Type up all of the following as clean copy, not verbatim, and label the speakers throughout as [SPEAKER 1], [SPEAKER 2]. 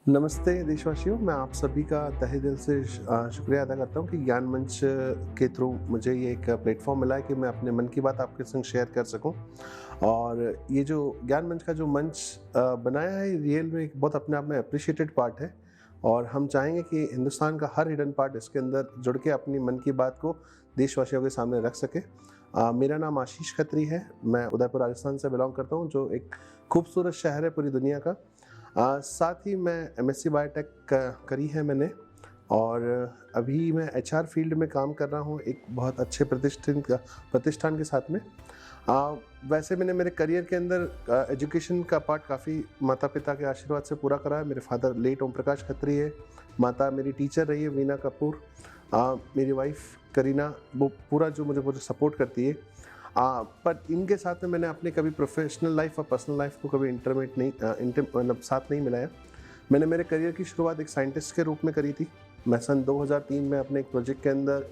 [SPEAKER 1] नमस्ते देशवासियों, मैं आप सभी का तहे दिल से शुक्रिया अदा करता हूँ कि ज्ञान मंच के थ्रू मुझे ये एक प्लेटफॉर्म मिला है कि मैं अपने मन की बात आपके संग शेयर कर सकूँ। और ये जो ज्ञान मंच का जो मंच बनाया है, रियल में एक बहुत अपने आप में अप्रिशिएटेड पार्ट है। और हम चाहेंगे कि हिंदुस्तान का हर हिडन पार्ट इसके अंदर जुड़ के अपनी मन की बात को देशवासियों के सामने रख सके। मेरा नाम आशीष खत्री है, मैं उदयपुर राजस्थान से बिलोंग करता हूँ, जो एक खूबसूरत शहर है पूरी दुनिया का। साथ ही मैं एमएससी बायोटेक करी है मैंने, और अभी मैं एचआर फील्ड में काम कर रहा हूँ एक बहुत अच्छे प्रतिष्ठान के साथ में। वैसे मैंने मेरे करियर के अंदर एजुकेशन का पार्ट काफ़ी माता पिता के आशीर्वाद से पूरा करा है। मेरे फादर लेट ओम प्रकाश खत्री है, माता मेरी टीचर रही है वीना कपूर, मेरी वाइफ करीना, वो पूरा जो मुझे सपोर्ट करती है। पर इनके साथ में मैंने अपने कभी प्रोफेशनल लाइफ और पर्सनल लाइफ को कभी मतलब साथ नहीं मिलाया। मैंने मेरे करियर की शुरुआत एक साइंटिस्ट के रूप में करी थी। मैं सन 2003 में अपने एक प्रोजेक्ट के अंदर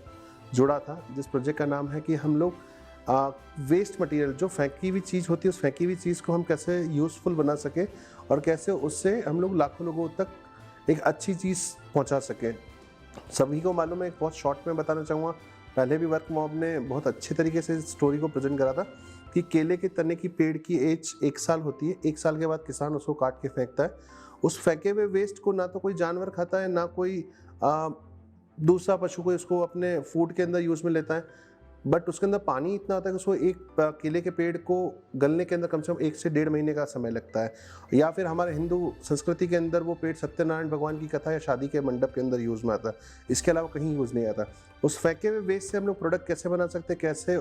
[SPEAKER 1] जुड़ा था, जिस प्रोजेक्ट का नाम है कि हम लोग वेस्ट मटेरियल, जो फेंकी हुई चीज़ होती है, उस फेंकी हुई चीज़ को हम कैसे यूज़फुल बना सकें और कैसे उससे हम लोग लाखों लोगों तक एक अच्छी चीज़ पहुंचा सकें। सभी को मालूम है, एक बहुत शॉर्ट में बताना चाहूँगा, पहले भी वर्क मॉब ने बहुत अच्छे तरीके से इस स्टोरी को प्रेजेंट करा था कि केले के तने की पेड़ की एज 1 साल होती है। 1 साल के बाद किसान उसको काट के फेंकता है। उस फेंके हुए वेस्ट को ना तो कोई जानवर खाता है, ना कोई दूसरा पशु को इसको अपने फूड के अंदर यूज़ में लेता है। बट उसके अंदर पानी इतना होता है कि उसको एक केले के पेड़ को गलने के अंदर कम से कम 1 से 1.5 महीने का समय लगता है। या फिर हमारे हिंदू संस्कृति के अंदर वो पेड़ सत्यनारायण भगवान की कथा या शादी के मंडप के अंदर यूज़ में आता है, इसके अलावा कहीं यूज़ नहीं आता। उस फेंके हुए वेस्ट से हम लोग प्रोडक्ट कैसे बना सकते हैं, कैसे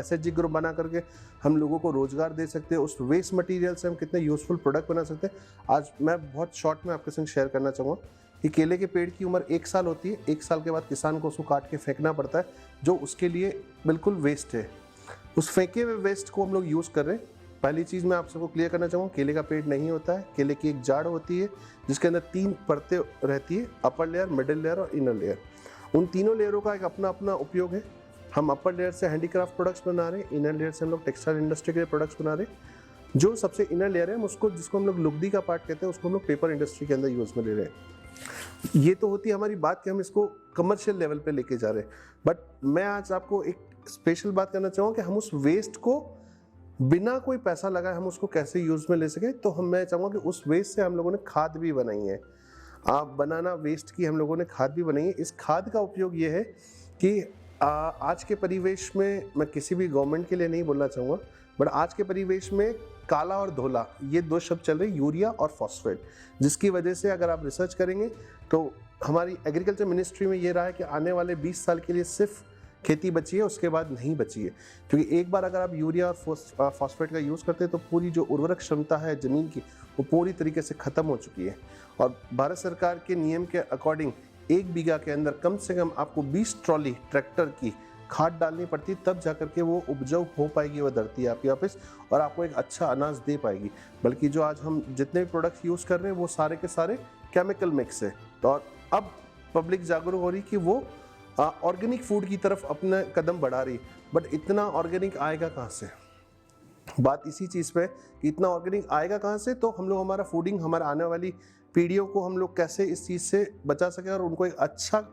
[SPEAKER 1] एसएचजी ग्रुप बना करके हम लोगों को रोजगार दे सकते हैं, उस वेस्ट मटेरियल से हम कितने यूज़फुल प्रोडक्ट बना सकते हैं, आज मैं बहुत शॉर्ट में आपके संग शेयर करना चाहूँगा। कि केले के पेड़ की उम्र 1 साल होती है, 1 साल के बाद किसान को उसको काट के फेंकना पड़ता है, जो उसके लिए बिल्कुल वेस्ट है। उस फेंके हुए वेस्ट को हम लोग यूज़ कर रहे हैं। पहली चीज़ मैं आप सबको क्लियर करना चाहूँगा, केले का पेड़ नहीं होता है। केले की एक जाड़ होती है जिसके अंदर 3 परतें रहती है, अपर लेयर, मिडिल लेयर और इनर लेयर। उन तीनों लेयरों का एक अपना अपना उपयोग है। हम अपर लेयर से हैंडीक्राफ्ट प्रोडक्ट्स बना रहे हैं, इनर लेयर से हम लोग टेक्सटाइल इंडस्ट्री के लिए प्रोडक्ट्स बना रहे हैं। जो सबसे इनर लेयर है, जिसको हम लोग लुगदी का पार्ट कहते हैं, उसको हम लोग पेपर इंडस्ट्री के अंदर यूज़ में ले रहे हैं। ये तो होती है हमारी बात कि हम इसको कमर्शियल लेवल पे लेके जा रहे हैं। बट मैं आज आपको एक स्पेशल बात करना चाहूँगा कि हम उस वेस्ट को बिना कोई पैसा लगाए हम उसको कैसे यूज़ में ले सकें। तो मैं चाहूँगा कि उस वेस्ट से हम लोगों ने खाद भी बनाई है। बनाना वेस्ट की हम लोगों ने खाद भी बनाई है। इस खाद का उपयोग ये है कि आज के परिवेश में, मैं किसी भी गवर्नमेंट के लिए नहीं बोलना चाहूँगा, बट आज के परिवेश में काला और धोला ये 2 शब्द चल रहे, यूरिया और फॉस्फेट, जिसकी वजह से अगर आप रिसर्च करेंगे तो हमारी एग्रीकल्चर मिनिस्ट्री में ये रहा है कि आने वाले 20 साल के लिए सिर्फ खेती बची है, उसके बाद नहीं बची है। क्योंकि एक बार अगर आप यूरिया और फॉस्फेट का यूज़ करते हैं तो पूरी जो उर्वरक क्षमता है ज़मीन की, वो पूरी तरीके से ख़त्म हो चुकी है। और भारत सरकार के नियम के अकॉर्डिंग 1 बीघा के अंदर कम से कम आपको 20 ट्रॉली ट्रैक्टर की खाद डालनी पड़ती, तब जाकर के वो उपजाऊ हो पाएगी वो धरती आपकी वापस, और आपको एक अच्छा अनाज दे पाएगी। बल्कि जो आज हम जितने भी प्रोडक्ट्स यूज़ कर रहे हैं वो सारे के सारे केमिकल मिक्स है। तो और अब पब्लिक जागरूक हो रही कि वो ऑर्गेनिक फूड की तरफ अपना कदम बढ़ा रही। बट इतना ऑर्गेनिक आएगा कहाँ से? बात इसी चीज़ पे कि इतना ऑर्गेनिक आएगा कहाँ से? तो हम लोग हमारा फूडिंग, हमारे आने वाली पीढ़ियों को हम लोग कैसे इस चीज़ से बचा सकें और उनको एक अच्छा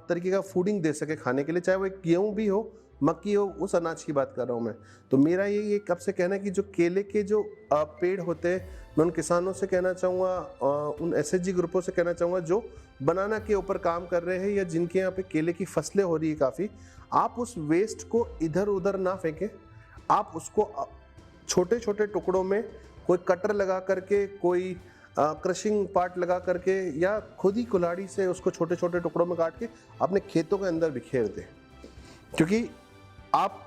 [SPEAKER 1] तरीके का फूडिंग दे सके खाने के लिए, चाहे वो एक गेहूँ भी हो, मक्की हो, उस अनाज की बात कर रहा हूँ मैं। तो मेरा यही कब से कहना है कि जो केले के जो पेड़ होते हैं, मैं उन किसानों से कहना चाहूँगा, उन एसएचजी ग्रुपों से कहना चाहूँगा जो बनाना के ऊपर काम कर रहे हैं या जिनके यहाँ पे केले की फसलें हो रही है काफ़ी, आप उस वेस्ट को इधर उधर ना फेंकें। आप उसको छोटे छोटे टुकड़ों में कोई कटर लगा करके, कोई क्रशिंग पार्ट लगा करके, या खुद ही कुल्हाड़ी से उसको छोटे छोटे टुकड़ों में काट के अपने खेतों के अंदर बिखेर दें। क्योंकि आप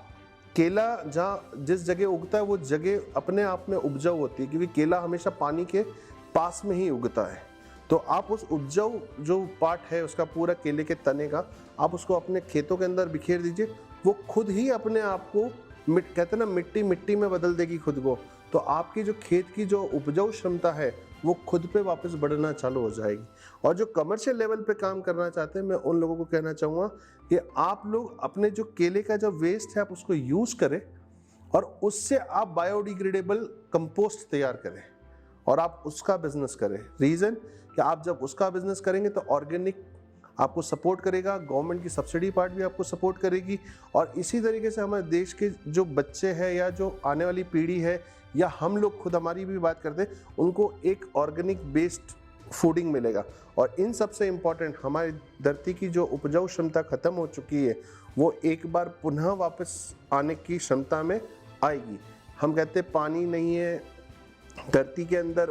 [SPEAKER 1] केला जहाँ जिस जगह उगता है वो जगह अपने आप में उपजाऊ होती है, क्योंकि केला हमेशा पानी के पास में ही उगता है। तो आप उस उपजाऊ जो पार्ट है उसका, पूरा केले के तने का, आप उसको अपने खेतों के अंदर बिखेर दीजिए। वो खुद ही अपने आप को कहते हैं ना, मिट्टी मिट्टी में बदल देगी खुद को। तो आपकी जो खेत की जो उपजाऊ क्षमता है वो खुद पे वापस बढ़ना चालू हो जाएगी। और जो कमर्शियल लेवल पे काम करना चाहते हैं, मैं उन लोगों को कहना चाहूँगा कि आप लोग अपने जो केले का जो वेस्ट है आप उसको यूज़ करें और उससे आप बायोडिग्रेडेबल कंपोस्ट तैयार करें और आप उसका बिजनेस करें। रीज़न कि आप जब उसका बिजनेस करेंगे तो ऑर्गेनिक आपको सपोर्ट करेगा, गवर्नमेंट की सब्सिडी पार्ट भी आपको सपोर्ट करेगी। और इसी तरीके से हमारे देश के जो बच्चे हैं या जो आने वाली पीढ़ी है या हम लोग खुद हमारी भी बात करते हैं, उनको एक ऑर्गेनिक बेस्ड फूडिंग मिलेगा। और इन सबसे इम्पॉर्टेंट, हमारी धरती की जो उपजाऊ क्षमता खत्म हो चुकी है वो एक बार पुनः वापस आने की क्षमता में आएगी। हम कहते हैं पानी नहीं है धरती के अंदर,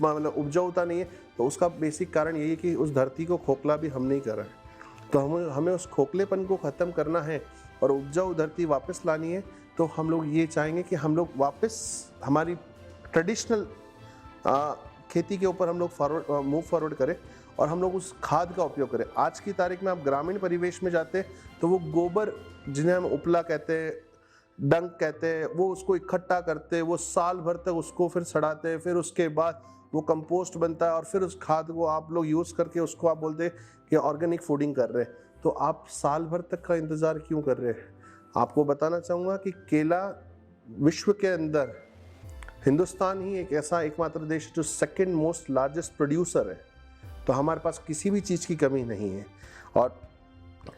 [SPEAKER 1] मतलब उपजाऊता नहीं है, तो उसका बेसिक कारण यही है कि उस धरती को खोखला भी हम नहीं कर रहे हैं। तो हमें उस खोखलेपन को ख़त्म करना है और उपजाऊ धरती वापस लानी है। तो हम लोग ये चाहेंगे कि हम लोग वापस हमारी ट्रेडिशनल खेती के ऊपर हम लोग मूव फॉरवर्ड करें और हम लोग उस खाद का उपयोग करें। आज की तारीख में आप ग्रामीण परिवेश में जाते हैं तो वो गोबर, जिन्हें हम उपला कहते हैं, डंक कहते हैं, वो उसको इकट्ठा करते हैं, वो साल भर तक उसको फिर सड़ाते हैं, फिर उसके बाद वो कंपोस्ट बनता है और फिर उस खाद को आप लोग यूज़ करके उसको आप बोलते हैं कि ऑर्गेनिक फूडिंग कर रहे हैं। तो आप साल भर तक का इंतज़ार क्यों कर रहे हैं? आपको बताना चाहूँगा कि केला विश्व के अंदर हिंदुस्तान ही एक ऐसा एकमात्र देश जो सेकंड मोस्ट लार्जेस्ट प्रोड्यूसर है। तो हमारे पास किसी भी चीज़ की कमी नहीं है। और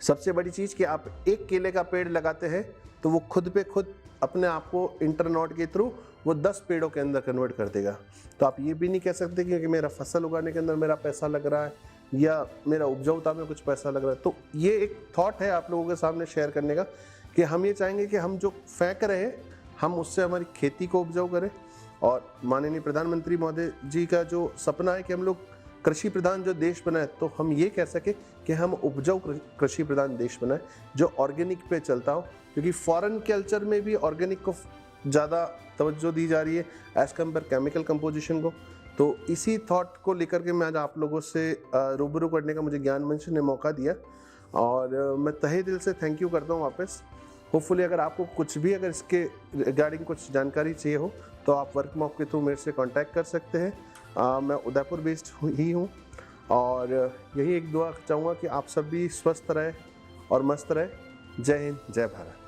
[SPEAKER 1] सबसे बड़ी चीज़ कि आप एक केले का पेड़ लगाते हैं तो वो खुद पे खुद अपने आप को इंटरनेट के थ्रू वो 10 पेड़ों के अंदर कन्वर्ट कर देगा। तो आप ये भी नहीं कह सकते कि मेरा फसल उगाने के अंदर मेरा पैसा लग रहा है या मेरा उपजाऊता में कुछ पैसा लग रहा है। तो ये एक थॉट है आप लोगों के सामने शेयर करने का कि हम ये चाहेंगे कि हम जो फेंक रहे हैं हम उससे हमारी खेती को उपजाऊ करें। और माननीय प्रधानमंत्री महोदय जी का जो सपना है कि हम लोग कृषि प्रधान जो देश बनाए, तो हम ये कह सके कि हम उपजाऊ कृषि प्रधान देश बनाए जो ऑर्गेनिक पे चलता हो। क्योंकि फॉरेन कल्चर में भी ऑर्गेनिक को ज़्यादा तवज्जो दी जा रही है एज कम्पेयर केमिकल कंपोजिशन को। तो इसी थॉट को लेकर के मैं आज आप लोगों से रूबरू करने का मुझे ज्ञान मंच ने मौका दिया और मैं तहे दिल से थैंक यू करता हूँ वापस। होपफुली अगर आपको कुछ भी अगर इसके रिगार्डिंग कुछ जानकारी चाहिए हो तो आप वर्कमॉप के थ्रू मेरे से कांटेक्ट कर सकते हैं। मैं उदयपुर बेस्ड ही हूँ और यही एक दुआ चाहूँगा कि आप सब भी स्वस्थ रहे और मस्त रहे। जय हिंद, जय भारत।